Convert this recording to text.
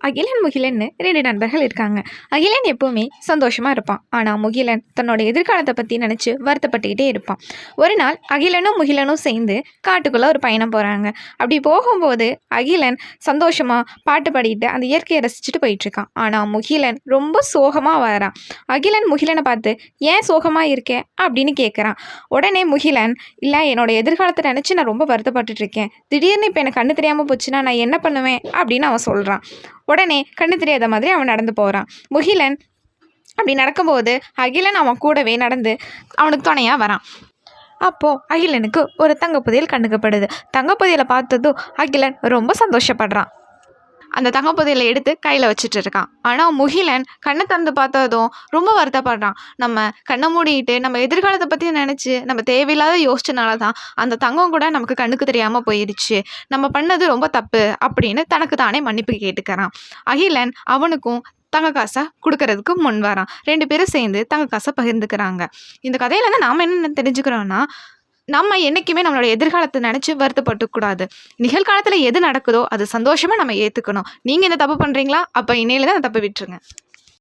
அகிலன் முகிலன்னு 2 நண்பர்கள் இருக்காங்க. அகிலன் எப்பவுமே சந்தோஷமா இருப்பான். ஆனால் முகிலன் தன்னோட எதிர்காலத்தை பற்றி நினச்சி வருத்தப்பட்டுக்கிட்டே இருப்பான். ஒரு நாள் அகிலனும் முகிலனும் சேர்ந்து காட்டுக்குள்ளே ஒரு பயணம் போகிறாங்க. அப்படி போகும்போது அகிலன் சந்தோஷமாக பாட்டு பாடிட்டு அந்த இயற்கையை ரசிச்சுட்டு போயிட்டுருக்கான். ஆனால் முகிலன் ரொம்ப சோகமாக வரான். அகிலன் முகிலனை பார்த்து ஏன் சோகமாக இருக்கே அப்படின்னு கேட்குறான். உடனே முகிலன், இல்லை என்னோட எதிர்காலத்தை நினச்சி நான் ரொம்ப வருத்தப்பட்டுட்டு இருக்கேன். திடீர்னு இப்போ எனக்கு கண்ணு தெரியாமல் போச்சுன்னா நான் என்ன பண்ணுவேன் அப்படின்னு அவன் சொல்கிறான். உடனே கண்ணு தெரியாத மாதிரி அவன் நடந்து போகிறான். முகிலன் அப்படி நடக்கும்போது அகிலன் அவன் கூடவே நடந்து அவனுக்கு துணையாக வரான். அப்போது அகிலனுக்கு ஒரு தங்கப்புதையல் கண்டுக்கப்படுது. தங்கப்புதையலை பார்த்ததும் அகிலன் ரொம்ப சந்தோஷப்படுறான். அந்த தங்கப்புதையலை எடுத்து கையில் வச்சுட்டு இருக்கான். ஆனால் முகிலன் கண்ணை திறந்து பார்த்ததும் ரொம்ப வருத்தப்படுறான். நம்ம கண்ணை மூடிட்டு நம்ம எதிர்காலத்தை பற்றி நினச்சி நம்ம தேவையில்லாத யோசிச்சனால தான் அந்த தங்கம் கூட நமக்கு கண்ணுக்கு தெரியாமல் போயிடுச்சு. நம்ம பண்ணது ரொம்ப தப்பு அப்படின்னு தனக்கு தானே மன்னிப்பு கேட்டுக்கிறான். அகிலன் அவனுக்கும் தங்க காசை கொடுக்கறதுக்கு முன் வரான். 2 பேரும் சேர்ந்து தங்க காசை பகிர்ந்துக்கிறாங்க. இந்த கதையிலேருந்து நாம் என்ன தெரிஞ்சுக்கிறோன்னா, நம்ம என்றைக்குமே நம்மளோட எதிர்காலத்தை நினச்சி வருத்தப்பட்டுக்கூடாது. நிகழ்காலத்தில் எது நடக்குதோ அது சந்தோஷமாக நம்ம ஏற்றுக்கணும். நீங்கள் இந்த தப்பு பண்ணுறீங்களா? அப்போ இன்னையில தான் அந்த தப்பு விட்டுருங்க.